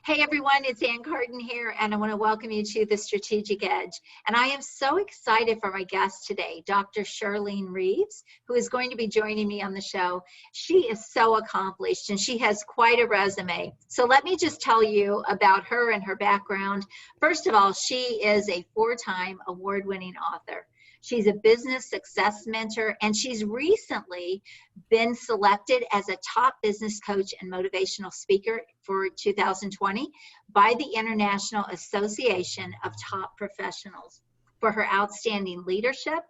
Hey everyone, it's Carden here, and I want to welcome you to the Strategic Edge. And I am so excited for my guest today, Dr. Shirlene Reeves, who is going to be joining me on the show. She is so accomplished and she has quite a resume. So let me just tell you about her and her background. First of all, she is a 4-time award-winning author. She's a business success mentor, and she's recently been selected as a top business coach and motivational speaker for 2020 by the International Association of Top Professionals for her outstanding leadership,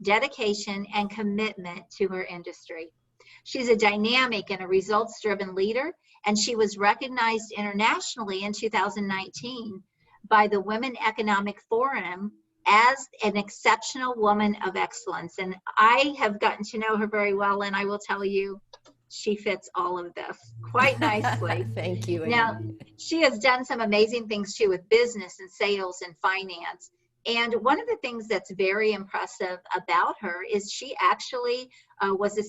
dedication, and commitment to her industry. She's a dynamic and a results-driven leader, and she was recognized internationally in 2019 by the Women Economic Forum as an exceptional woman of excellence. And I have gotten to know her very well, and I will tell you, she fits all of this quite nicely. Thank you. Now, she has done some amazing things too with business and sales and finance. And one of the things that's very impressive about her is she actually was a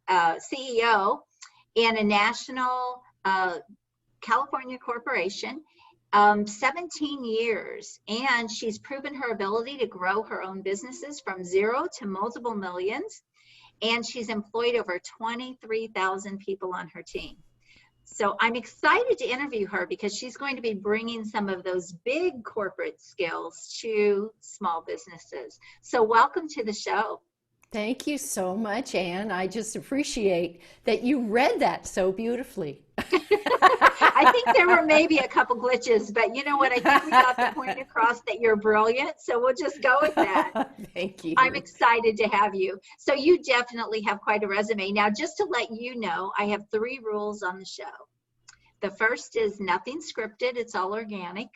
CEO in a national California corporation, 17 years, and she's proven her ability to grow her own businesses from zero to multiple millions, and she's employed over 23,000 people on her team. So I'm excited to interview her because she's going to be bringing some of those big corporate skills to small businesses. So welcome to the show. Thank you so much, Anne. I just appreciate that you read that so beautifully. I think there were maybe a couple glitches, but you know what? I think we got the point across that you're brilliant, so we'll just go with that. Thank you. I'm excited to have you. So you definitely have quite a resume. Now, just to let you know, I have 3 rules on the show. The first is nothing scripted, it's all organic.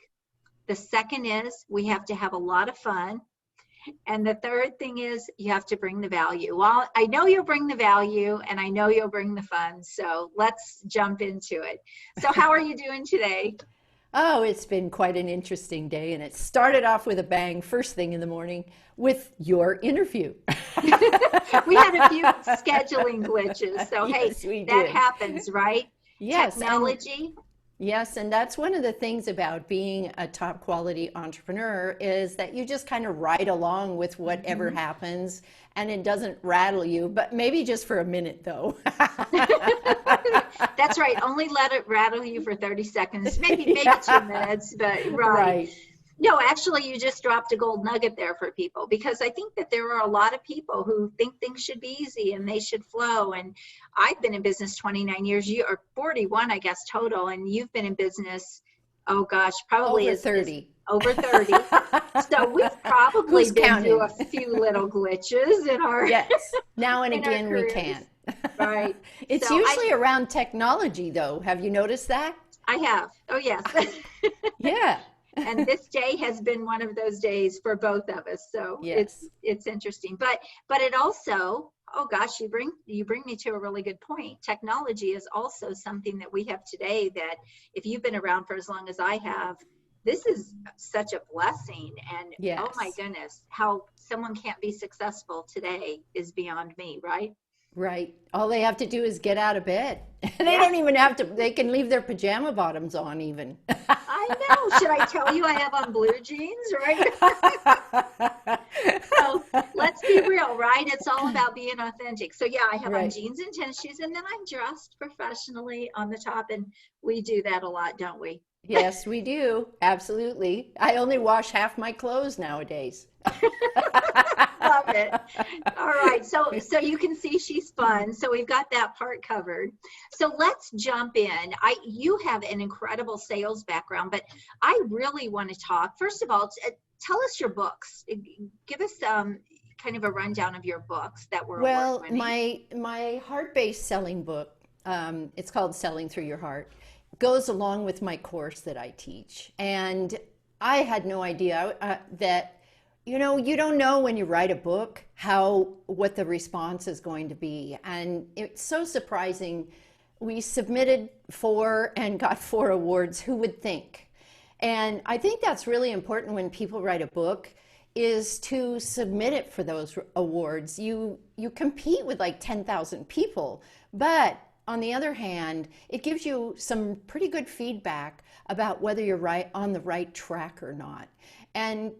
The second is we have to have a lot of fun. And the third thing is you have to bring the value. Well, I know you'll bring the value and I know you'll bring the fun. So let's jump into it. So how are you doing today? Oh, it's been quite an interesting day, and it started off with a bang first thing in the morning with your interview. We had a few scheduling glitches. So Yes, hey, we that did. happens, right? Yes. Technology. Yes, and that's one of the things about being a top quality entrepreneur is that you just kind of ride along with whatever happens, and it doesn't rattle you, but maybe just for a minute though. That's right. Only let it rattle you for 30 seconds, maybe 2 minutes, but right. No, actually, you just dropped a gold nugget there for people, because I think that there are a lot of people who think things should be easy and they should flow. And I've been in business 29 years, you are 41, I guess, total. And you've been in business, oh gosh, probably Over 30. Over 30. So we've probably been through a few little glitches in our Yes, now and in our again we careers. can. Right. It's So usually around technology though. Have you noticed that? I have. Oh, yes. Yeah. And this day has been one of those days for both of us. So Yes. it's interesting. But it also, oh gosh, you bring me to a really good point. Technology is also something that we have today that if you've been around for as long as I have, this is such a blessing. And Yes. oh my goodness, how someone can't be successful today is beyond me, right? Right. All they have to do is get out of bed. They don't even have to, they can leave their pajama bottoms on even. I know. Should I tell you I have on blue jeans, right? So let's be real, right? It's all about being authentic. So yeah, I have on Right. jeans and tennis shoes, and then I'm dressed professionally on the top, and we do that a lot, don't we? Yes, we do. Absolutely. I only wash half my clothes nowadays. Love it. All right. So you can see she's fun. So we've got that part covered. So let's jump in. You have an incredible sales background, but I really want to talk. First of all, tell us your books. Give us kind of a rundown of your books that were Well, award-winning. my heart-based selling book, it's called Selling Through Your Heart, goes along with my course that I teach. And I had no idea that you don't know when you write a book what the response is going to be. And it's so surprising. We submitted 4 and got 4 awards. Who would think? And I think that's really important when people write a book, is to submit it for those awards. You compete with like 10,000 people, but on the other hand, it gives you some pretty good feedback about whether you're right on the right track or not. And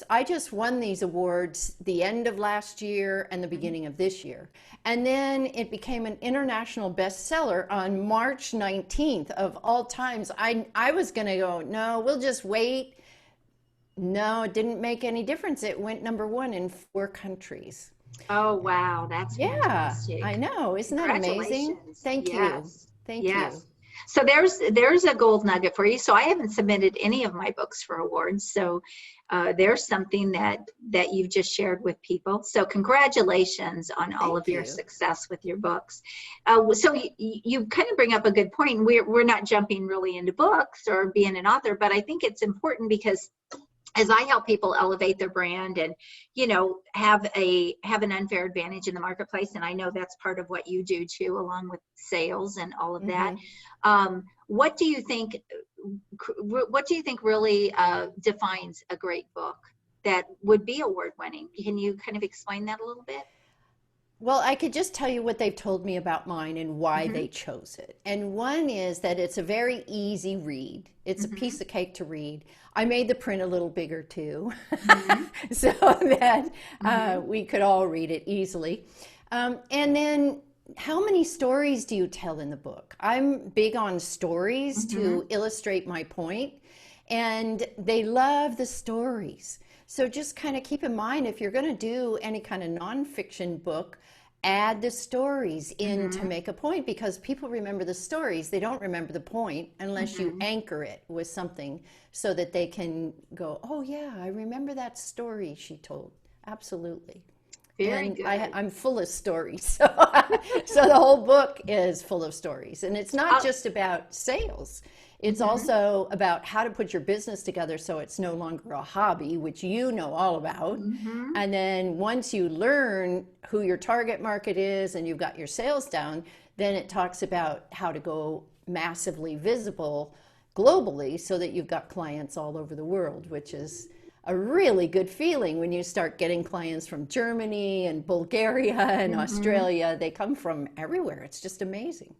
I just won these awards the end of last year and the beginning of this year. And then it became an international bestseller on March 19th of all times. I was going to go, no, we'll just wait. No, it didn't make any difference. It went #1 in 4 countries. Oh, wow. That's Yeah, fantastic. I know. Isn't that amazing? Congratulations. Thank you. Yes. Thank you. Yes. So there's a gold nugget for you. So I haven't submitted any of my books for awards. So there's something that you've just shared with people. So congratulations on all of your success with your books. So you kind of bring up a good point. We're not jumping really into books or being an author, but I think it's important because as I help people elevate their brand and, have an unfair advantage in the marketplace, and I know that's part of what you do too, along with sales and all of that. What do you think really defines a great book that would be award winning? Can you kind of explain that a little bit? Well, I could just tell you what they've told me about mine and why they chose it. And one is that it's a very easy read. It's a piece of cake to read. I made the print a little bigger too, so that we could all read it easily. And then how many stories do you tell in the book? I'm big on stories to illustrate my point, and they love the stories. So just kind of keep in mind, if you're going to do any kind of nonfiction book, add the stories in to make a point, because people remember the stories. They don't remember the point unless you anchor it with something so that they can go, oh yeah, I remember that story she told. Absolutely. Very good. I'm full of stories. So the whole book is full of stories. And it's not just about sales. It's also about how to put your business together so it's no longer a hobby, which you know all about. And then once you learn who your target market is and you've got your sales down, then it talks about how to go massively visible globally so that you've got clients all over the world, which is a really good feeling when you start getting clients from Germany and Bulgaria and Australia. They come from everywhere. It's just amazing.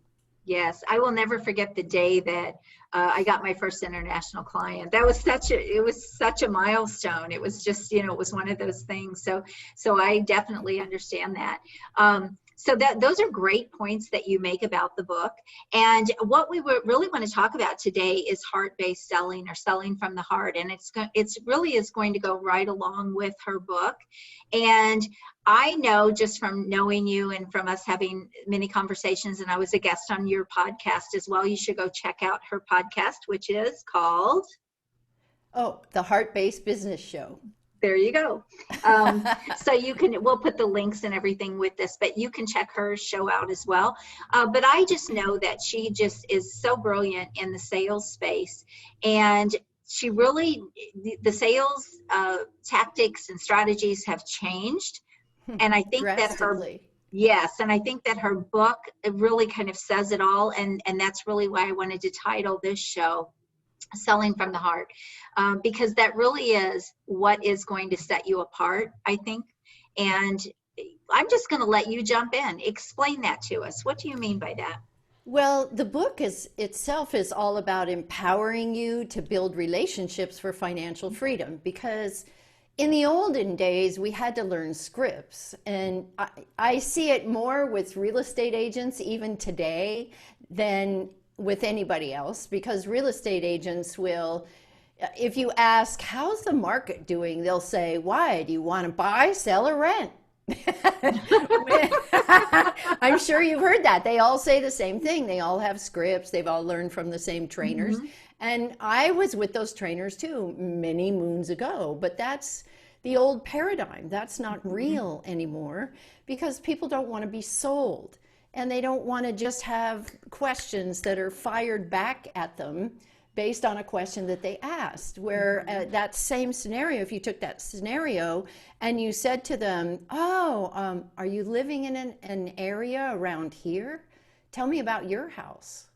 Yes, I will never forget the day that I got my first international client. That was such a milestone. It was just, it was one of those things. So I definitely understand that. So those are great points that you make about the book. And what we really want to talk about today is heart-based selling, or selling from the heart. And it's really is going to go right along with her book. And I know, just from knowing you and from us having many conversations, and I was a guest on your podcast as well, you should go check out her podcast, which is called? Oh, the Heart-Based Business Show. There you go. So we'll put the links and everything with this, but you can check her show out as well. But I just know that she just is so brilliant in the sales space, and she really, the sales tactics and strategies have changed. And I think that I think that her book really kind of says it all. And that's really why I wanted to title this show Selling from the Heart, because that really is what is going to set you apart, I think. And I'm just going to let you jump in. Explain that to us. What do you mean by that? Well, the book itself is all about empowering you to build relationships for financial freedom, because in the olden days, we had to learn scripts. And I see it more with real estate agents even today than with anybody else, because real estate agents will, if you ask, how's the market doing? They'll say, why? Do you want to buy, sell, or rent? I'm sure you've heard that. They all say the same thing. They all have scripts. They've all learned from the same trainers. And I was with those trainers too many moons ago, but that's the old paradigm. That's not real anymore, because people don't want to be sold, and they don't want to just have questions that are fired back at them based on a question that they asked, where that same scenario, if you took that scenario and you said to them, oh, are you living in an area around here? Tell me about your house.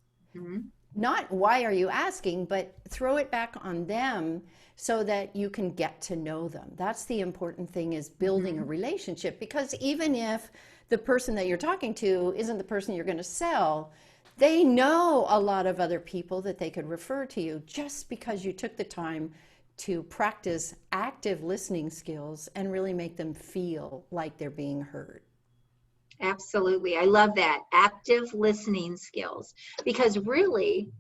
Not why are you asking, but throw it back on them so that you can get to know them. That's the important thing, is building a relationship, because even if the person that you're talking to isn't the person you're going to sell, they know a lot of other people that they could refer to you just because you took the time to practice active listening skills and really make them feel like they're being heard. Absolutely. I love that. Active listening skills. Because really,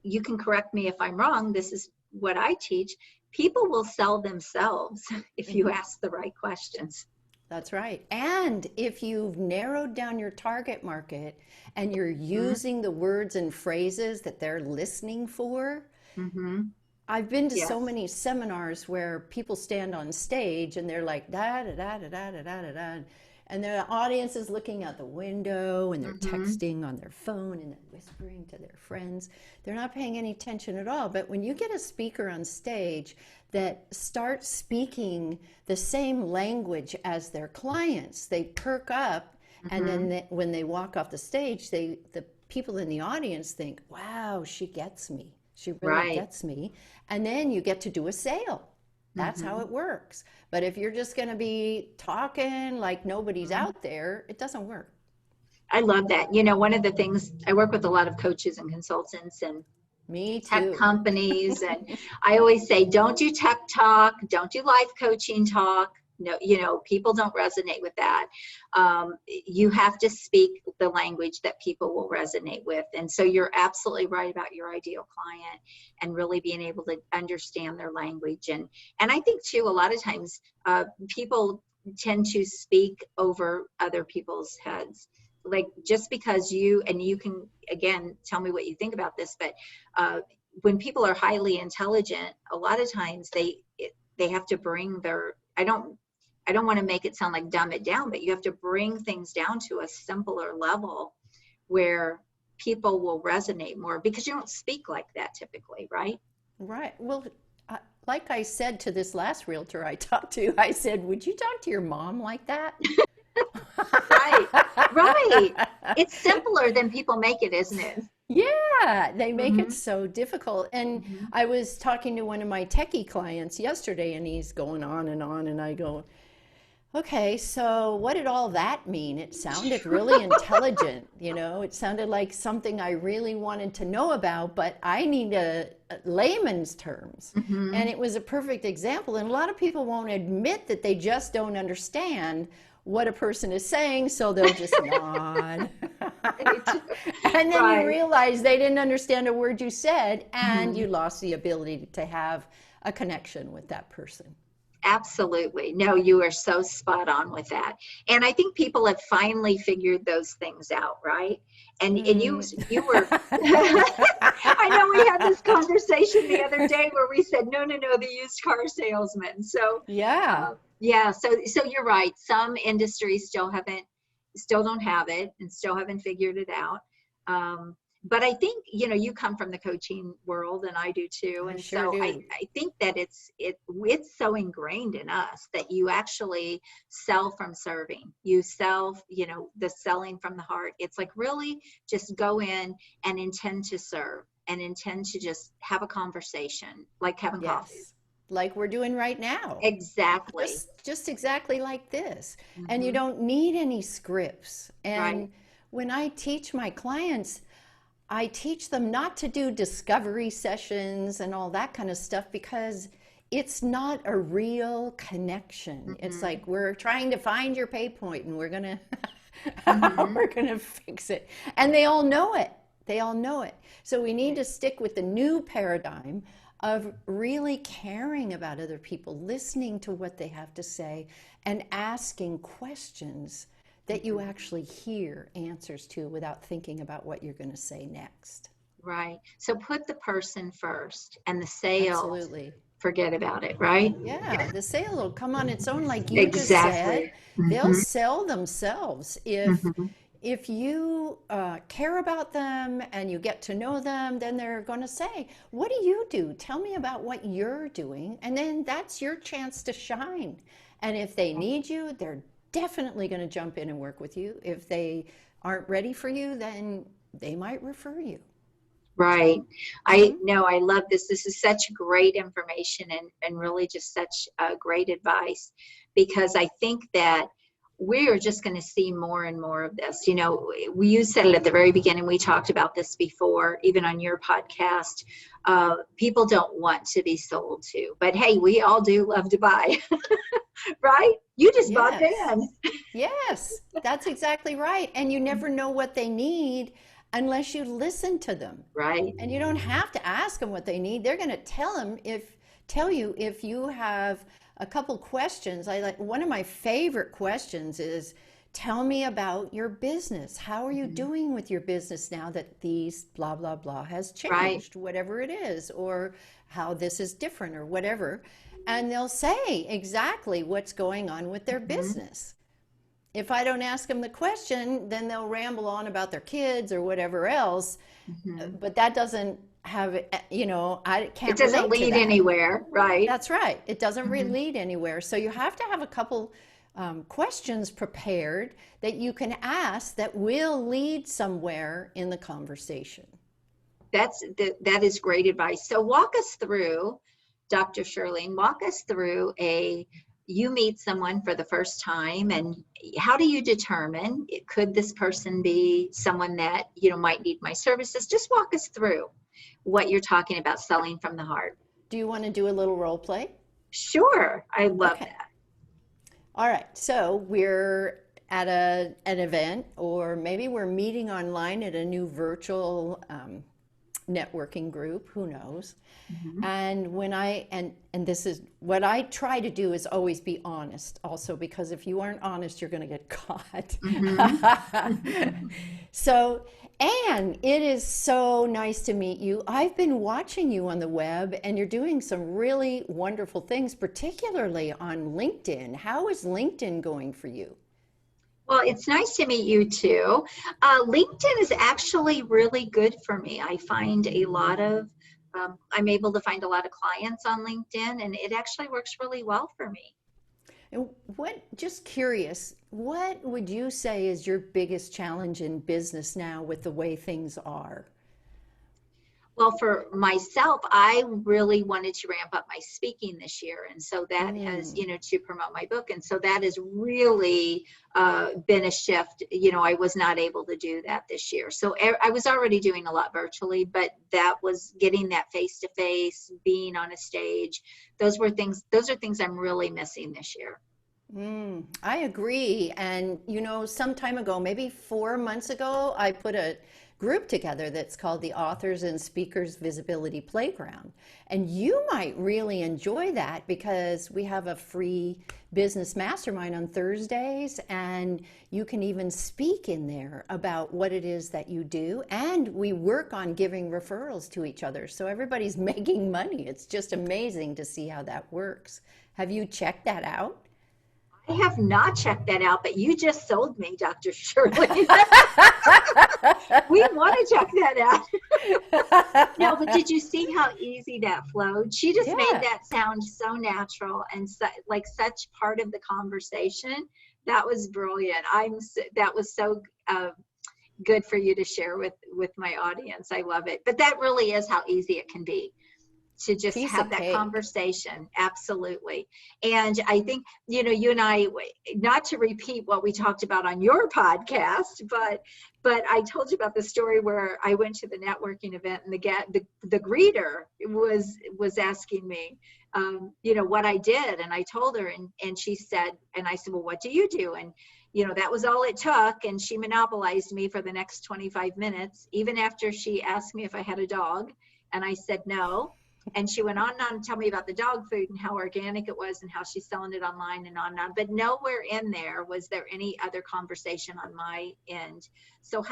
you can correct me if I'm wrong, this is what I teach. People will sell themselves if you ask the right questions. That's right. And if you've narrowed down your target market and you're using the words and phrases that they're listening for, Mm-hmm. I've been to so Yes. many seminars where people stand on stage and they're like da da da da da da da da da, and the audience is looking out the window and they're Mm-hmm. texting on their phone and they're whispering to their friends. They're not paying any attention at all. But when you get a speaker on stage that starts speaking the same language as their clients, they perk up, and Mm-hmm. then when they walk off the stage, the people in the audience think, "Wow, she gets me. She really Right. gets me." And then you get to do a sale. That's how Mm-hmm. it works. But if you're just going to be talking like nobody's Mm-hmm. out there, it doesn't work. I love that. You know, one of the things, I work with a lot of coaches and consultants and Me tech too. companies, and I always say, don't do tech talk, don't do life coaching talk. No, you know, people don't resonate with that. You have to speak the language that people will resonate with. And so you're absolutely right about your ideal client and really being able to understand their language. And I think too, a lot of times people tend to speak over other people's heads. Like just because you can, again, tell me what you think about this, but uh, when people are highly intelligent, a lot of times they have to bring their, I don't want to make it sound like dumb it down, but you have to bring things down to a simpler level where people will resonate more because you don't speak like that typically, right? Right. Well, like I said to this last realtor I talked to, I said, "Would you talk to your mom like that?" Right, right. It's simpler than people make it, isn't it? Yeah, they make it Mm-hmm. so difficult. And Mm-hmm. I was talking to one of my techie clients yesterday, and he's going on, and I go, "Okay, so what did all that mean?" It sounded really intelligent, you know, it sounded like something I really wanted to know about, but I need a layman's terms. Mm-hmm. And it was a perfect example. And a lot of people won't admit that they just don't understand what a person is saying, so they'll just nod. Right. And then you Right. realize they didn't understand a word you said, and Mm-hmm. you lost the ability to have a connection with that person. Absolutely. No, you are so spot on with that. And I think people have finally figured those things out, right? And Mm. you were I know we had this conversation the other day where we said no, no, no, the used car salesman. So Yeah, yeah, so you're right. Some industries still don't have it and still haven't figured it out. But I think, you know, you come from the coaching world and I do too. I And sure so do. I think that it's so ingrained in us that you actually sell from serving. You sell, you know, the selling from the heart. It's like really just go in and intend to serve and intend to just have a conversation like having coffee. Yes. Like we're doing right now. Exactly. Just exactly like this. And you Hmm. don't need any scripts. Right. And when I teach my clients, I teach them not to do discovery sessions and all that kind of stuff because it's not a real connection. It's Hmm. like we're trying to find your pay point and we're going to Hmm. we're going to fix it. And they all know it. They all know it. So we need to stick with the new paradigm of really caring about other people, listening to what they have to say, and asking questions that you Hmm. actually hear answers to without thinking about what you're going to say next. Right. So put the person first and the sales, Absolutely. forget about it, right? Yeah, the sale will come on its own, like you just said. Exactly. They'll Hmm. sell themselves Hmm. if you care about them and you get to know them. Then they're going to say, "What do you do? Tell me about what you're doing," and then that's your chance to shine. And if they need you, they're definitely going to jump in and work with you. If they aren't ready for you, then they might refer you. Right. I Hmm. know I love this. This is such great information and really just such great advice because I think that we are just going to see more and more of this. You said it at the very beginning. We talked about this before, even on your podcast. People don't want to be sold to, but hey, we all do love to buy, right? You just bought Yes. Van. Yes, that's exactly right. And you never know what they need unless you listen to them. Right. And you don't have to ask them what they need. They're going to tell you if you have a couple questions. I like one of my favorite questions is tell me about your business. How are you doing with your business now that these blah blah blah has Right. changed, whatever it is, or how this is different or whatever. And they'll say exactly what's going on with their Mhm. business. If I don't ask them the question, then they'll ramble on about their kids or whatever else. Mhm. But that doesn't have, I It can't doesn't relate to lead that. anywhere, right? That's right. It doesn't Mhm. lead anywhere. So you have to have a couple questions prepared that you can ask that will lead somewhere in the conversation. That is great advice. So walk us through, Dr. Shirlene, walk us through you meet someone for the first time, and how do you determine, could this person be someone that, might need my services? Just walk us through what you're talking about, selling from the heart. Do you want to do a little role play? Sure. I love Okay. that. All right. So we're at an event, or maybe we're meeting online at a new virtual networking group, who knows. Mhm. And when and this is what I try to do, is always be honest also, because if you aren't honest, you're going to get caught. Mhm. So, Anne, it is so nice to meet you. I've been watching you on the web, and you're doing some really wonderful things, particularly on LinkedIn. How is LinkedIn going for you? Well, it's nice to meet you too. LinkedIn is actually really good for me. I'm able to find a lot of clients on LinkedIn, and it actually works really well for me. And just curious, what would you say is your biggest challenge in business now with the way things are? Well, for myself, I really wanted to ramp up my speaking this year. And so that has, Mm. to promote my book. And so that has really been a shift. I was not able to do that this year. So I was already doing a lot virtually, but that was getting that face to face, being on a stage. Those are things I'm really missing this year. I agree. And some time ago, maybe 4 months ago, I put a group together that's called the Authors and Speakers Visibility Playground. And you might really enjoy that, because we have a free business mastermind on Thursdays, and you can even speak in there about what it is that you do. And we work on giving referrals to each other. So everybody's making money. It's just amazing to see how that works. Have you checked that out? I have not checked that out, but you just sold me, Dr. Shirley. We want to check that out. No, but did you see how easy that flowed? She just made Yeah. that sound so natural and like such part of the conversation. That was brilliant. That was so good for you to share with my audience. I love it. But that really is how easy it can be to just Piece have of that cake. conversation. Absolutely. And I think, you and I, not to repeat what we talked about on your podcast, but I told you about the story where I went to the networking event, and the greeter was asking me, what I did. And I told her, and she said, and I said, well, what do you do? And that was all it took. And she monopolized me for the next 25 minutes, even after she asked me if I had a dog. And I said no. And she went on and on to tell me about the dog food and how organic it was and how she's selling it online and on and on. But nowhere in there was there any other conversation on my end. So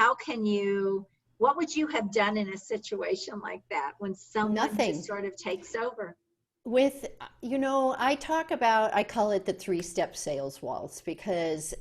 what would you have done in a situation like that when someone just Nothing. sort of takes over? With, I call it the three-step sales waltz, because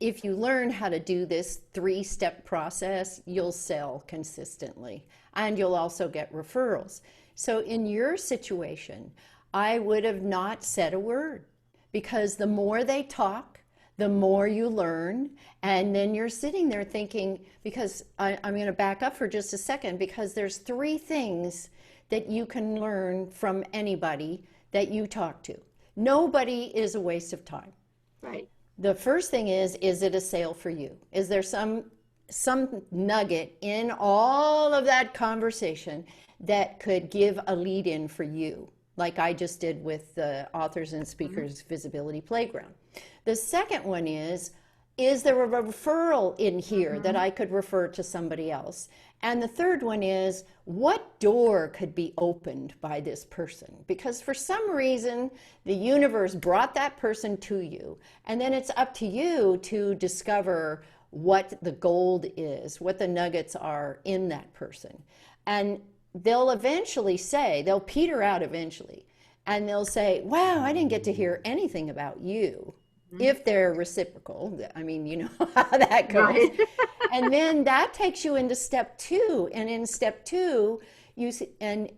if you learn how to do this three-step process, you'll sell consistently, and you'll also get referrals. So in your situation, I would have not said a word, because the more they talk, the more you learn. And then you're sitting there thinking, because I'm going to back up for just a second, because there's three things that you can learn from anybody that you talk to. Nobody is a waste of time. Right. The first thing is it a sale for you? Is there some nugget in all of that conversation that could give a lead in for you, like I just did with the Authors and Speakers Visibility Playground? The second one is there a referral in here that I could refer to somebody else? And the third one is, what door could be opened by this person? Because for some reason, the universe brought that person to you. And then it's up to you to discover what the gold is, what the nuggets are in that person. And they'll eventually say, they'll peter out eventually. And they'll say, wow, I didn't get to hear anything about you. If they're reciprocal, I mean, you know how that goes. Right. And then that takes you into step two. And in step two, in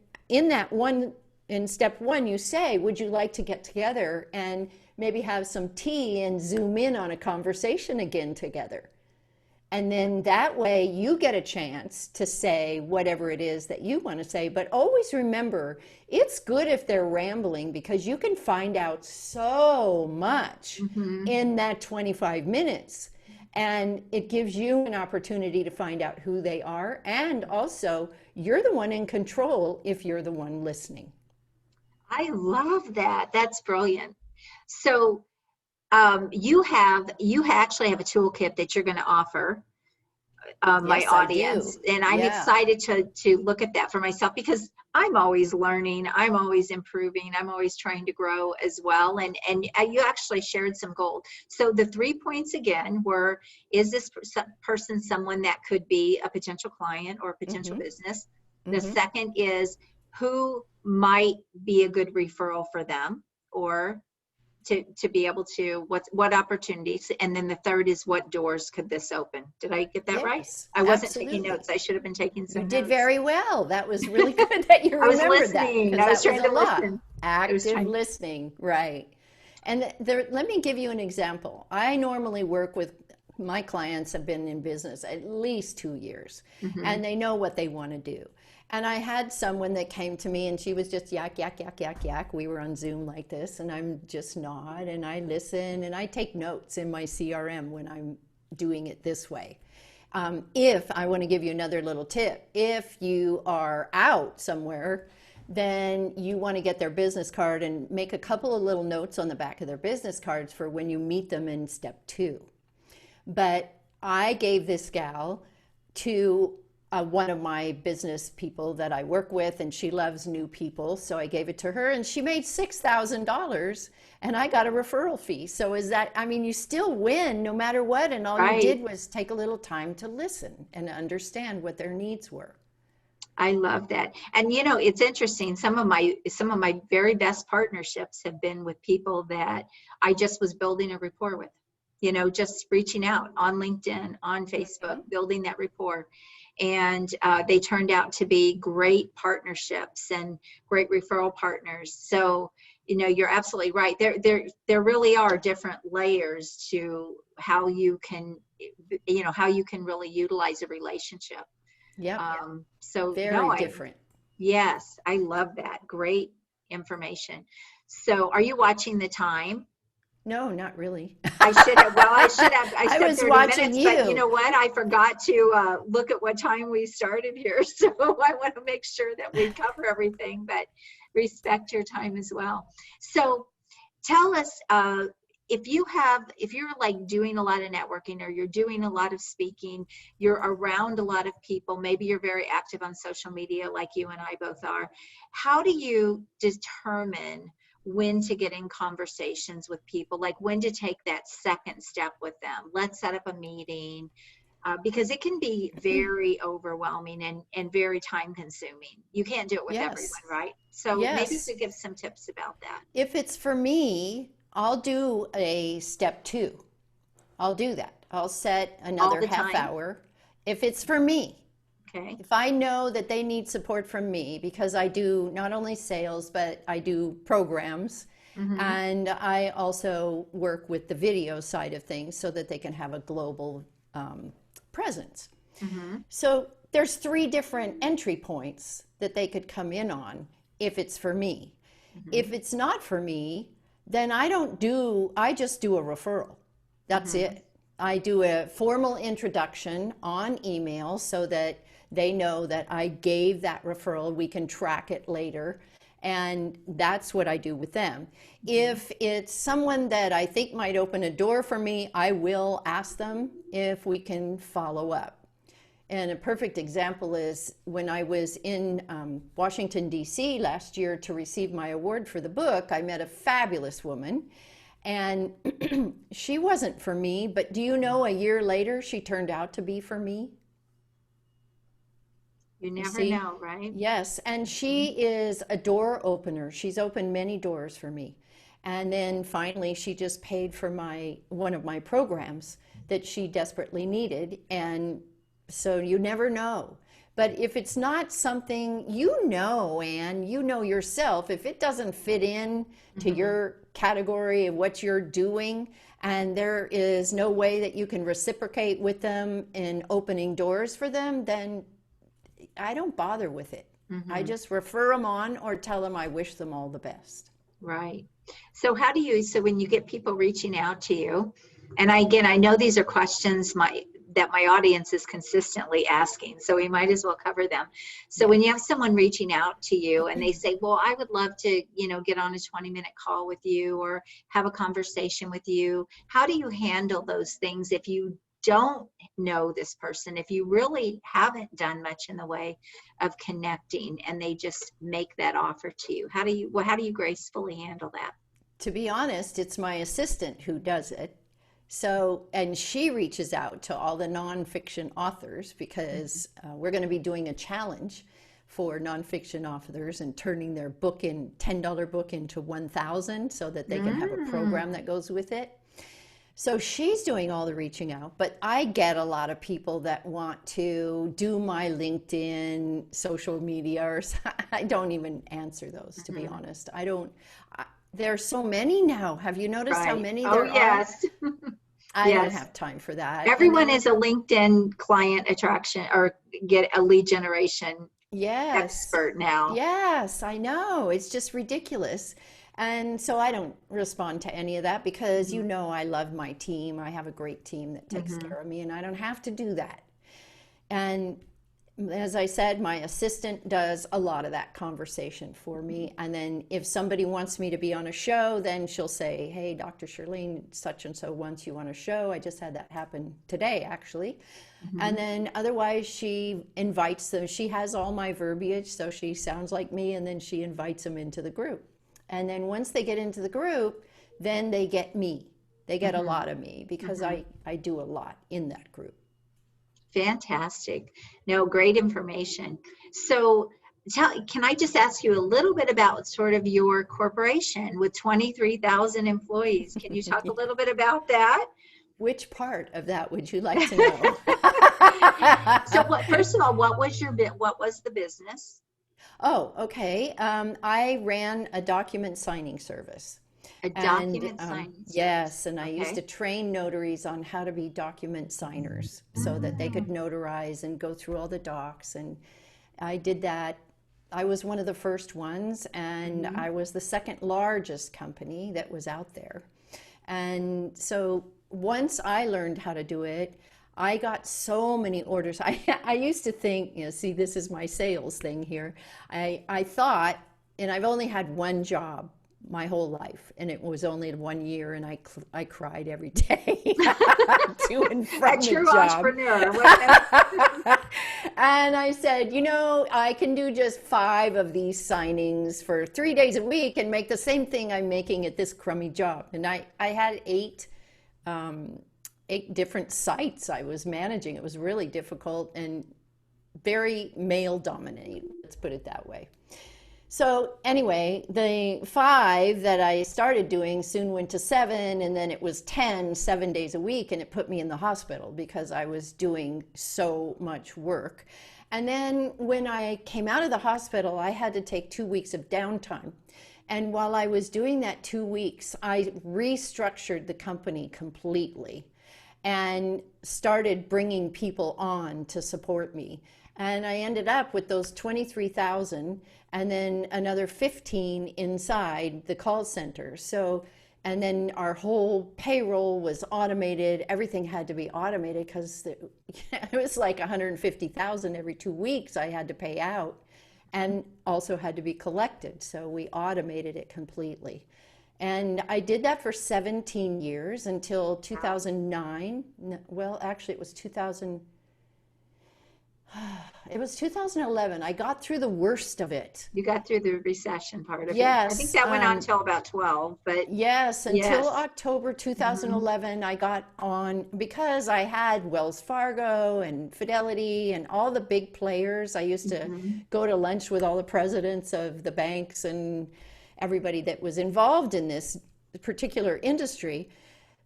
step one, you say, would you like to get together and maybe have some tea and zoom in on a conversation again together? And then that way you get a chance to say whatever it is that you want to say. But always remember, it's good if they're rambling, because you can find out so much in that 25 minutes. And it gives you an opportunity to find out who they are. And also, you're the one in control if you're the one listening. I love that. That's brilliant. So you actually have a toolkit that you're going to offer my Yes, I audience, do. and I'm Yeah. excited to look at that for myself, because I'm always learning, I'm always improving, I'm always trying to grow as well. And you actually shared some gold. So the 3 points again were: is this person someone that could be a potential client or a potential business? The second is, who might be a good referral for them, or to be able to, what opportunities? And then the third is, what doors could this open? Did I get that right? Yes, I wasn't absolutely. taking notes. I should have been taking some You notes. did very well. That was really good that you I was remembered that, listening. because I was that was trying a to lot. listen. Active listening, right. And let me give you an example. I normally work with, my clients have been in business at least 2 years, and they know what they want to do. And I had someone that came to me and she was just yak, yak, yak, yak, yak. We were on Zoom like this, and I'm just nod and I listen and I take notes in my CRM when I'm doing it this way. If I want to give you another little tip, if you are out somewhere, then you want to get their business card and make a couple of little notes on the back of their business cards for when you meet them in step 2. But I gave this gal to one of my business people that I work with, and she loves new people. So I gave it to her, and she made $6,000, and I got a referral fee. So is that, I mean, you still win no matter what. And all you did was take a little time to listen and understand what their needs were. I love that. And you know, it's interesting. Some of my very best partnerships have been with people that I just was building a rapport with. You know, just reaching out on LinkedIn, on Facebook, building that rapport. And they turned out to be great partnerships and great referral partners. So, you know, you're absolutely right. There really are different layers to how you can, you know, how you can really utilize a relationship. Yep. So very different. Yes, I love that. Great information. So are you watching the time? No, not really. I should have. Well, I should have. I said was 30 watching minutes, you. but you know what? I forgot to look at what time we started here. So I want to make sure that we cover everything, but respect your time as well. So tell us, if you're like doing a lot of networking, or you're doing a lot of speaking, you're around a lot of people, maybe you're very active on social media like you and I both are. How do you determine when to get in conversations with people, like when to take that second step with them? Let's set up a meeting, because it can be very overwhelming and very time consuming. You can't do it with everyone, right? So maybe you could give some tips about that. If it's for me, I'll do a step 2. I'll do that. I'll set another half hour. If it's for me. Okay. If I know that they need support from me, because I do not only sales, but I do programs, and I also work with the video side of things so that they can have a global presence. So there's 3 different entry points that they could come in on if it's for me. If it's not for me, then I just do a referral. That's it. I do a formal introduction on email so that they know that I gave that referral. We can track it later. And that's what I do with them. If it's someone that I think might open a door for me, I will ask them if we can follow up. And a perfect example is when I was in Washington, D.C. last year to receive my award for the book, I met a fabulous woman. And she wasn't for me, but do you know, a year later, she turned out to be for me? You You never see? know, right? Yes, and she is a door opener. She's opened many doors for me. And then finally, she just paid for one of my programs that she desperately needed. And so you never know. But if it's not something Anne, you know yourself, if it doesn't fit in to your category of what you're doing, and there is no way that you can reciprocate with them in opening doors for them, then I don't bother with it. I just refer them on or tell them I wish them all the best. Right. So so when you get people reaching out to you, and again, I know these are questions that my audience is consistently asking, so we might as well cover them. So when you have someone reaching out to you and they say, well, I would love to, get on a 20-minute call with you or have a conversation with you, how do you handle those things if you don't know this person, if you really haven't done much in the way of connecting and they just make that offer to you? How do you gracefully handle that? To be honest, it's my assistant who does it. So, and she reaches out to all the nonfiction authors because we're going to be doing a challenge for nonfiction authors and turning their $10 book into 1,000 so that they can have a program that goes with it. So she's doing all the reaching out, but I get a lot of people that want to do my LinkedIn, social media, or I don't even answer those, to be honest. There's so many now. Have you noticed how many there are? Yes. I don't have time for that. Everyone is a LinkedIn client attraction or get a lead generation expert now. Yes, I know. It's just ridiculous. And so I don't respond to any of that because I love my team. I have a great team that takes care of me, and I don't have to do that. And as I said, my assistant does a lot of that conversation for me. And then if somebody wants me to be on a show, then she'll say, hey, Dr. Shirlene, such and so wants you on a show. I just had that happen today, actually. And then otherwise she invites them. She has all my verbiage, so she sounds like me, and then she invites them into the group. And then once they get into the group, then they get me. They get a lot of me because I do a lot in that group. Fantastic. No, great information. So can I just ask you a little bit about sort of your corporation with 23,000 employees? Can you talk a little bit about that? Which part of that would you like to know? So first of all, what was the business? Oh, okay. I ran a document signing service. A document signing service. Yes, and I used to train notaries on how to be document signers so that they could notarize and go through all the docs. And I did that. I was one of the first ones, and I was the second largest company that was out there. And so once I learned how to do it, I got so many orders. I used to think, see, this is my sales thing here. I thought, and I've only had one job my whole life, and it was only 1 year, and I cried every day to and from the true job. Entrepreneur. And I said, I can do just 5 of these signings for 3 days a week and make the same thing I'm making at this crummy job. And I had 8 different sites I was managing. It was really difficult and very male dominated, let's put it that way. So anyway, the 5 that I started doing soon went to 7, and then it was 7 days a week, and it put me in the hospital because I was doing so much work. And then when I came out of the hospital, I had to take 2 weeks of downtime. And while I was doing that 2 weeks, I restructured the company completely and started bringing people on to support me. And I ended up with those 23,000 and then another 15 inside the call center. So And then our whole payroll was automated. Everything had to be automated because it was like 150,000 every 2 weeks I had to pay out, and also had to be collected. So we automated it completely. And I did that for 17 years until 2009. Well, actually, it was 2000. It was 2011. I got through the worst of it. You got through the recession part of it. I think Yes. that went on until about 12, but Yes, until yes. October Hmm. 2011, I got on because I had Wells Fargo and Fidelity and all the big players. I used to Hmm. go to lunch with all the presidents of the banks and everybody that was involved in this particular industry.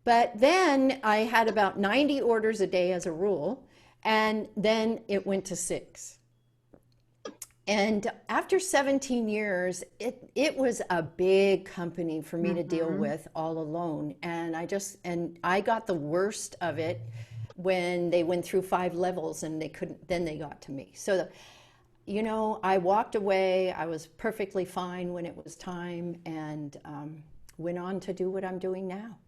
But then I had about 90 orders a day as a rule, and then it went to six. And after 17 years, it was a big company for me to deal Hmm. with all alone. And I got the worst of it when they went through 5 levels and they couldn't, then they got to me. So, I walked away. I was perfectly fine when it was time, and went on to do what I'm doing now.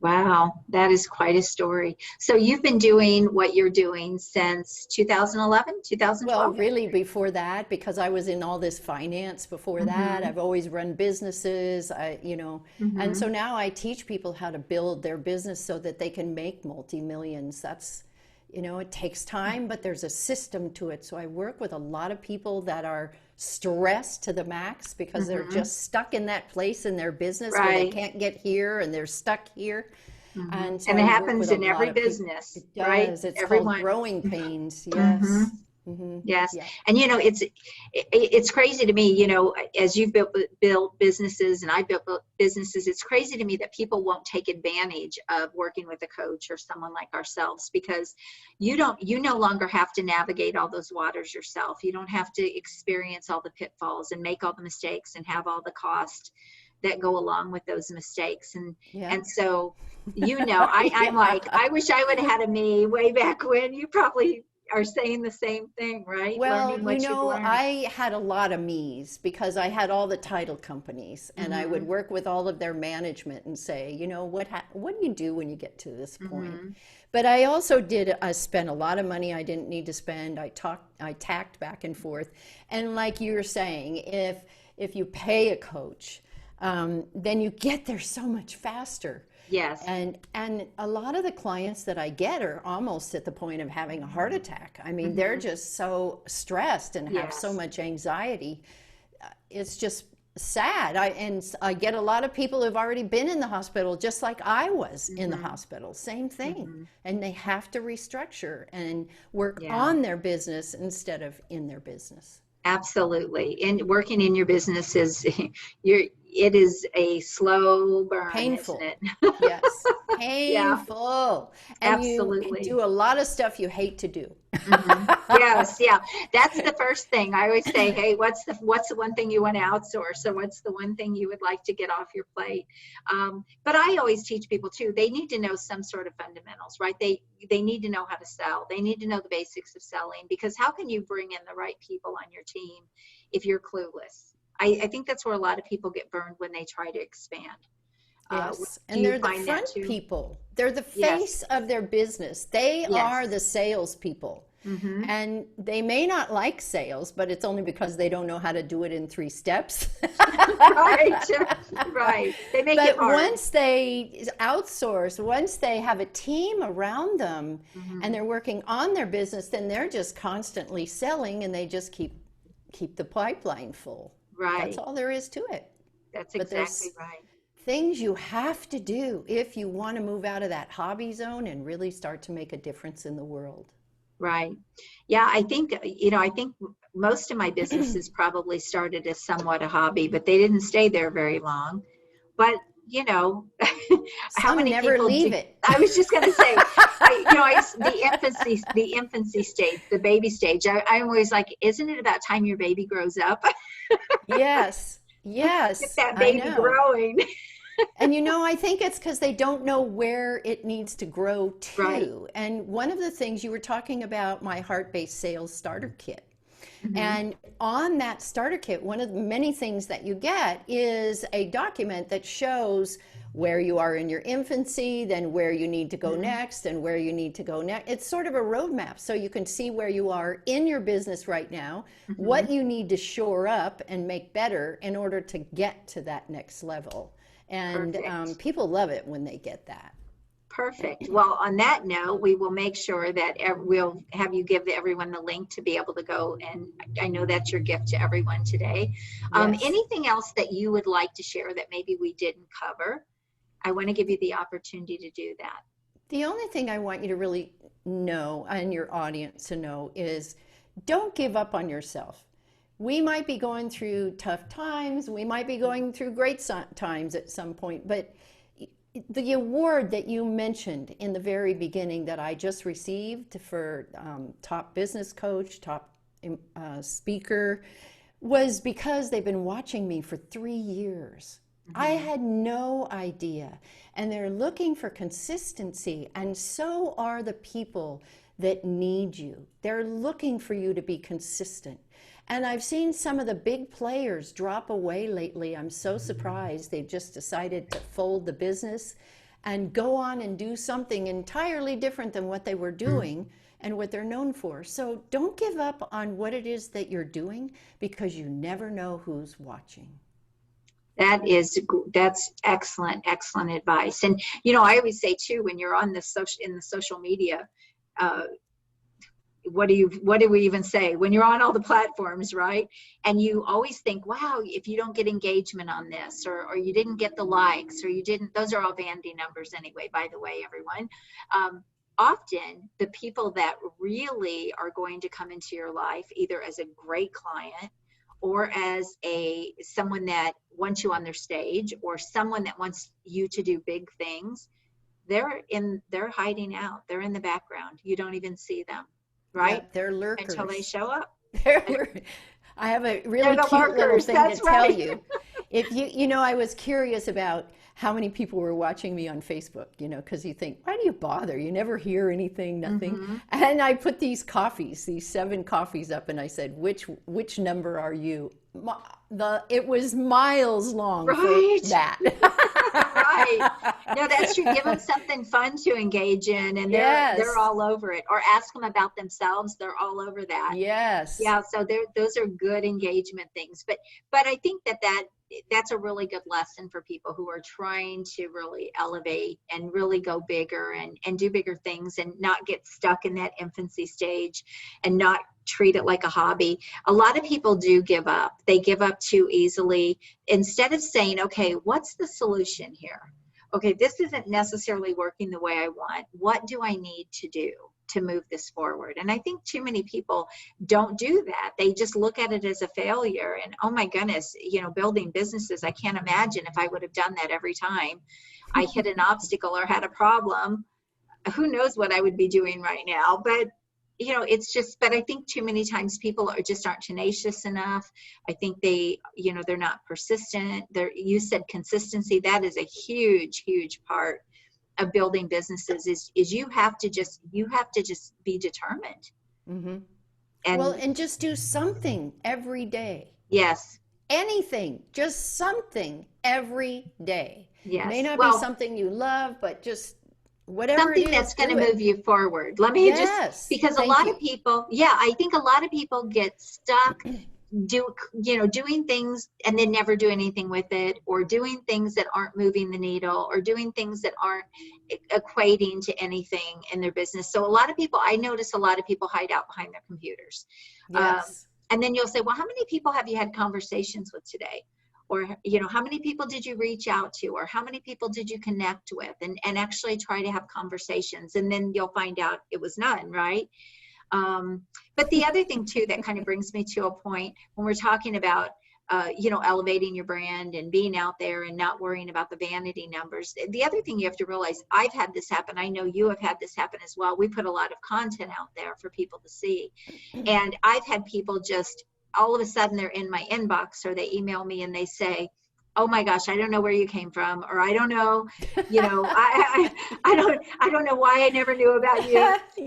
Wow, that is quite a story. So you've been doing what you're doing since 2011, Well, 2012? really before that, because I was in all this finance before that. Mm-hmm. I've always run businesses, and so Mm-hmm. now I teach people how to build their business so that they can make multi-millions. It takes time, but there's a system to it. So I work with a lot of people that are stressed to the max because they're Mm-hmm. just stuck in that place in their business where they Right. can't get here and they're stuck here. Mm-hmm. And so And it I work with happens a in lot every of people. business, It right? does. It's called Everyone. growing pains. Mm-hmm. Yes. Hmm. Yes. Yeah. And it's crazy to me, as you've built businesses and I built businesses, it's crazy to me that people won't take advantage of working with a coach or someone like ourselves, because you no longer have to navigate all those waters yourself. You don't have to experience all the pitfalls and make all the mistakes and have all the cost that go along with those mistakes. Yeah. And so, I'm like, Yeah. I wish I would have had a me way back when. You probably are saying the same thing, right? Well, Learning what you've learned. I had a lot of me's because I had all the title companies, and I would Hmm. work with all of their management and say, what do you do when you get to this point? Hmm. But I also did spend a lot of money I didn't need to spend. I tacked back and forth. And like you were saying, if you pay a coach, then you get there so much faster. Yes. And a lot of the clients that I get are almost at the point of having a heart attack. I mean, they're Hmm. just so stressed and have so Yes. much anxiety. It's just sad. I get a lot of people who've already been in the hospital, just like I was in the Hmm. hospital. Same thing. Hmm. And they have to restructure and work Yeah. on their business instead of in their business. Absolutely. And working in your business is it is a slow burn, isn't Painful. it? Yes. Yeah, Painful. And you absolutely. do a lot of stuff you hate to do. Hmm. Yes, yeah. That's the first thing. I always say, hey, what's the one thing you want to outsource, or what's the one thing you would like to get off your plate? But I always teach people too. They need to know some sort of fundamentals, right? They need to know how to sell. They need to know the basics of selling, because how can you bring in the right people on your team if you're clueless? I think that's where a lot of people get burned when they try to expand. Uh, Yes. do And you they're the find that front too? people. They're the Yes. face of their business. They are Yes. the salespeople. Mm-hmm. And they may not like sales, but it's only because they don't know how to do it in 3 steps. Right. Right. They make it But hard. once they outsource, once they have a team around them and Mm-hmm. they're working on their business, then they're just constantly selling and they just keep the pipeline full. That's Right. all there is to it. That's But exactly there's right. things you have to do if you want to move out of that hobby zone and really start to make a difference in the world. Right. Yeah, I think most of my businesses probably started as somewhat a hobby, but they didn't stay there very long. But, you know, how Some many never people leave do, it. I was just going to say, the infancy stage, the baby stage, I'm always like, isn't it about time your baby grows up? Yes, Get yes, that I baby know. growing. And I think it's because they don't know where it needs to grow Right. to. And one of the things you were talking about, my heart-based sales starter kit. Hmm. And on that starter kit, one of the many things that you get is a document that shows where you are in your infancy, then where you need to go next, and where you need to go next. It's sort of a roadmap so you can see where you are in your business right now, what you need to shore up and make better in order to get to that next level. And people love it when they get that. Perfect. Well, on that note, we will make sure that we'll have you give everyone the link to be able to go. And I know that's your gift to everyone today. Yes. Anything else that you would like to share that maybe we didn't cover? I want to give you the opportunity to do that. The only thing I want you to really know, and your audience to know, is don't give up on yourself. We might be going through tough times. We might be going through great times at some point, but the award that you mentioned in the very beginning that I just received for top business coach, top speaker, was because they've been watching me for 3 years. I had no idea. And they're looking for consistency. And so are the people that need you. They're looking for you to be consistent. And I've seen some of the big players drop away lately. I'm so surprised. They've just decided to fold the business and go on and do something entirely different than what they were doing and what they're known for. So don't give up on what it is that you're doing, because you never know who's watching. That's excellent advice. And I always say too, when you're on the social media, what do we even say when you're on all the platforms, right? And you always think, wow, if you don't get engagement on this, or you didn't get the likes, or you didn't, those are all vanity numbers anyway, by the way, everyone. Often the people that really are going to come into your life, either as a great client or as someone that wants you on their stage, or someone that wants you to do big things, they're hiding out. They're in the background. You don't even see them. Right? Yep, they're lurkers. Until they show up. I have a really cute little thing to tell you. If I was curious about how many people were watching me on Facebook, because you think, why do you bother? You never hear anything, nothing. And I put these 7 coffees up, and I said, which number are you? It was miles long, right? For that. Right. No, that's true. Give them something fun to engage in, and they're all over it. Or ask them about themselves. They're all over that. Yes. Yeah. So those are good engagement things. But I think that's a really good lesson for people who are trying to really elevate and really go bigger and do bigger things, and not get stuck in that infancy stage and not treat it like a hobby. A lot of people do give up. They give up too easily. Instead of saying, okay, what's the solution here? Okay, this isn't necessarily working the way I want. What do I need to do to move this forward? And I think too many people don't do that. They just look at it as a failure. And oh my goodness, building businesses, I can't imagine if I would have done that every time I hit an obstacle or had a problem. Who knows what I would be doing right now? But but I think too many times people aren't tenacious enough. I think they're not persistent. You said consistency. That is a huge, huge part of building businesses is you have to just be determined. And just do something every day. Yes. Anything, just something every day. Yes. It may not be something you love, but just whatever something that's going to move you forward. Let me because a lot of people, I think a lot of people get stuck doing things and then never do anything with it, or doing things that aren't moving the needle, or doing things that aren't equating to anything in their business. So I notice a lot of people hide out behind their computers. Yes. And then you'll say, well, how many people have you had conversations with today? Or, how many people did you reach out to? Or how many people did you connect with? And actually try to have conversations. And then you'll find out it was none, right? But the other thing, too, that kind of brings me to a point when we're talking about, elevating your brand and being out there and not worrying about the vanity numbers. The other thing you have to realize, I've had this happen. I know you have had this happen as well. We put a lot of content out there for people to see. And I've had people just all of a sudden they're in my inbox, or they email me and they say, oh my gosh, I don't know where you came from, or I don't know, I don't know why I never knew about you,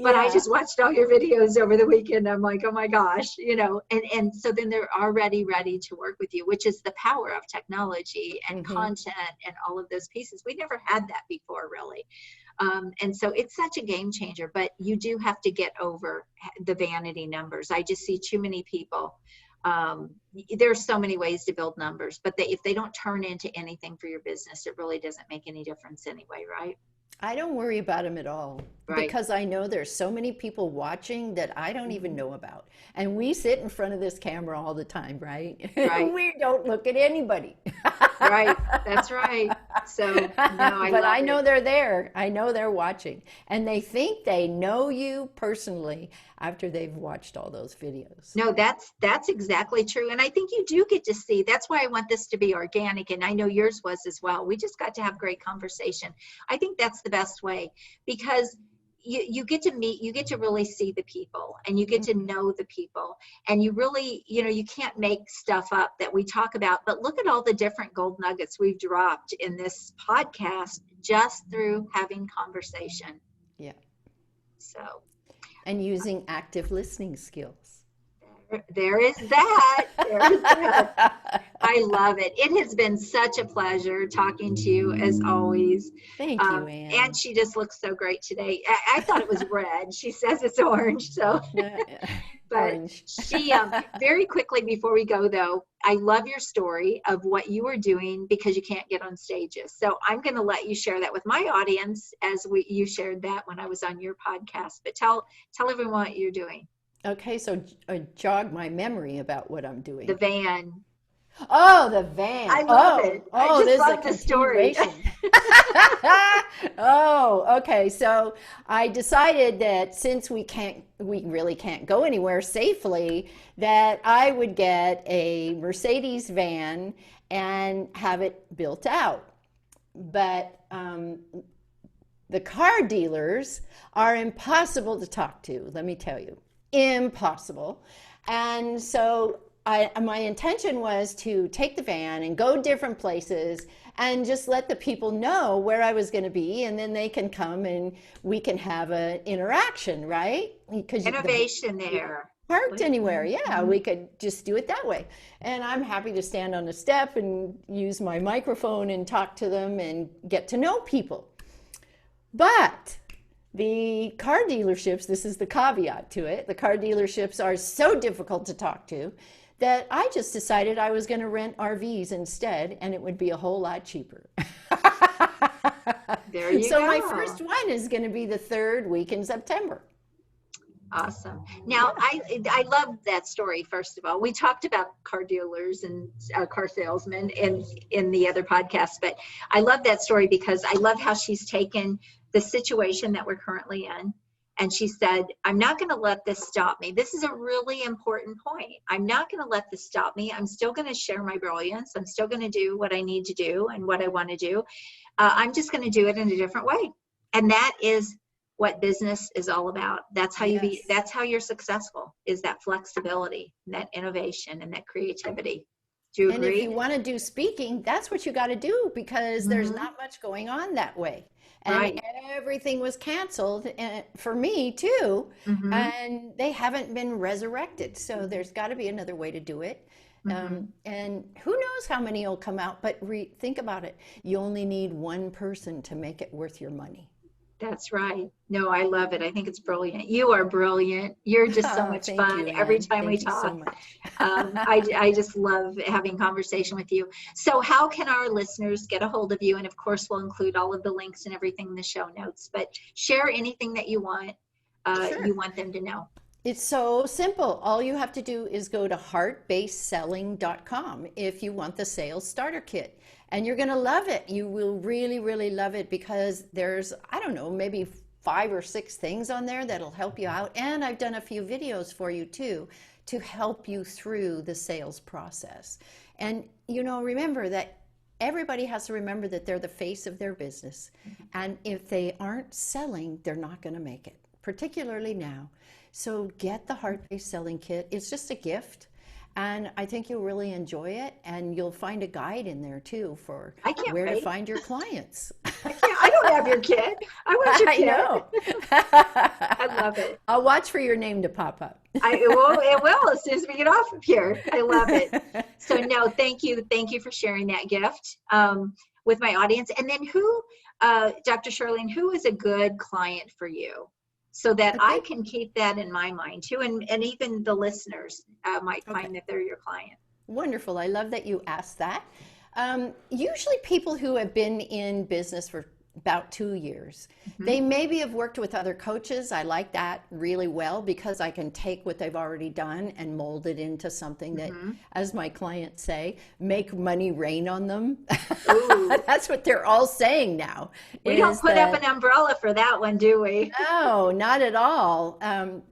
but I Yeah. just watched all your videos over the weekend. I'm like, oh my gosh, and so then they're already ready to work with you, which is the power of technology and Hmm. content and all of those pieces. We never had that before, really. And so it's such a game changer, but you do have to get over the vanity numbers. I just see too many people. There's so many ways to build numbers, but if they don't turn into anything for your business, it really doesn't make any difference anyway, right? I don't worry about them at all Right. because I know there's so many people watching that I don't even Mhm. know about. And we sit in front of this camera all the time, right? Right. We don't look at anybody. Right. That's right. So, no, I But love I it. know they're there. I know they're watching. And they think they know you personally after they've watched all those videos. No, that's exactly true. And I think you do get to see. That's why I want this to be organic. And I know yours was as well. We just got to have great conversation. I think that's the best way because you get to meet, you get to really see the people and you get to know the people. And you really, you can't make stuff up that we talk about, but look at all the different gold nuggets we've dropped in this podcast just through having conversation. Yeah. So And using active listening skills. there is that. There is that. I love it. It has been such a pleasure talking to you as always. Thank you, And Anne. she just looks so great today. I thought it was red. She says it's orange. So, but Orange. she, very quickly before we go though, I love your story of what you were doing because you can't get on stages. So I'm going to let you share that with my audience as you shared that when I was on your podcast. But tell everyone what you're doing. Okay, so jog my memory about what I'm The doing. van. Oh, the van. I love it. I Oh, just this is a love the story. continuation. Oh, okay. So I decided that since we really can't go anywhere safely, that I would get a Mercedes van and have it built out. But the car dealers are impossible to talk to, let me tell you. Impossible. And so my intention was to take the van and go different places and just let the people know where I was going to be, and then they can come and we can have an interaction, right? Because Innovation there. parked anywhere. Yeah, Mhm. we could just do it that way. And I'm happy to stand on the step and use my microphone and talk to them and get to know people. But the car dealerships, this is the caveat to it, the car dealerships are so difficult to talk to that I just decided I was going to rent RVs instead, and it would be a whole lot cheaper. There you So my go. first one is going to be the third week in September. Awesome. Now, I love that story. First of all, we talked about car dealers and car salesmen in the other podcast, but I love that story because I love how she's taken the situation that we're currently in, and she said, "I'm not going to let this stop me." This is a really important point. I'm not going to let this stop me. I'm still going to share my brilliance. I'm still going to do what I need to do and what I want to do. I'm just going to do it in a different way, and that is what business is all about. Yes. That's how you're successful, is that flexibility, that innovation, and that creativity. Do you And if you agree? want to do speaking, that's what you got to do because there's Mm-hmm. not much going on that way. And Right. everything was canceled for me too. Mm-hmm. And they haven't been resurrected. So there's got to be another way to do it. Mm-hmm. And who knows how many will come out, but think about it. You only need one person to make it worth your money. That's right. No, I love it. I think it's brilliant. You are brilliant. You're just so Oh, much thank fun you, every Anne. time we Thank you so talk. much. I just love having conversation with you. So how can our listeners get a hold of you? And of course, we'll include all of the links and everything in the show notes, but share anything that Sure. you want them to know. It's so simple. All you have to do is go to heartbasedselling.com if you want the sales starter kit. And you're going to love it. You will really, really love it because there's, I don't know, maybe 5 or 6 things on there that'll help you out. And I've done a few videos for you too to help you through the sales process. And, remember that everybody has to remember that they're the face of their business. And if they aren't selling, they're not going to make it, particularly now. So get the heart-based selling kit. It's just a gift. And I think you'll really enjoy it. And you'll find a guide in there too for I can't where to wait. find your clients. I don't have your kid. I want your I kid. know. I love it. I'll watch for your name to pop up. It will as soon as we get off of here. I love it. So no, thank you for sharing that gift with my audience. And then Dr. Shirlene, who is a good client for you, so that A I good, can keep that in my mind too, and even the listeners might okay. find that they're your client. Wonderful. I love that you asked that. Usually, people who have been in business for about 2 years, Mm-hmm. they maybe have worked with other coaches. I like that really well because I can take what they've already done and mold it into something that, Mm-hmm. as my clients say, make money rain on them. Ooh, That's what they're all saying now, we don't is put up that an umbrella for that one, do we? no, not at all.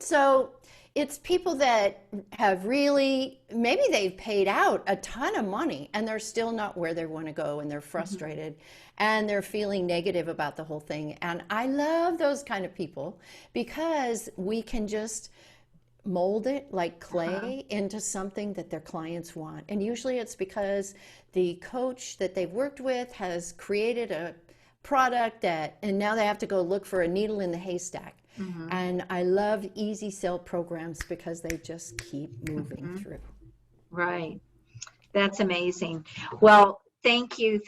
So it's people that have really, maybe they've paid out a ton of money and they're still not where they want to go and they're Mm-hmm. frustrated and they're feeling negative about the whole thing. And I love those kind of people because we can just mold it like Uh-huh. clay into something that their clients want. And usually it's because the coach that they've worked with has created a product that, and now they have to go look for a needle in the haystack. Mm-hmm. And I love easy sell programs because they just keep moving Mm-hmm. through. Right. That's amazing. Well, thank you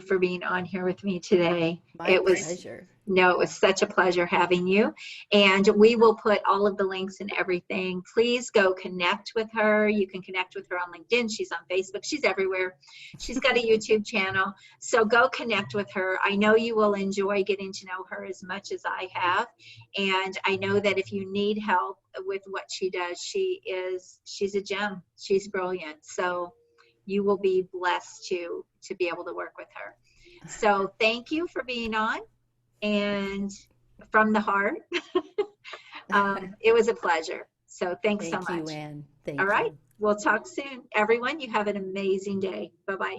for being on here with me today. My It was, pleasure. no, it was such a pleasure having you. And we will put all of the links and everything. Please go connect with her. You can connect with her on LinkedIn. She's on Facebook. She's everywhere. She's got a YouTube channel. So go connect with her. I know you will enjoy getting to know her as much as I have. And I know that if you need help with what she does, she's a gem. She's brilliant. So you will be blessed to be able to work with her. So thank you for being on, and from the heart. It was a pleasure. So thanks so Thank you, much. Anne. All Thank right. you. We'll talk soon. Everyone, you have an amazing day. Bye-bye.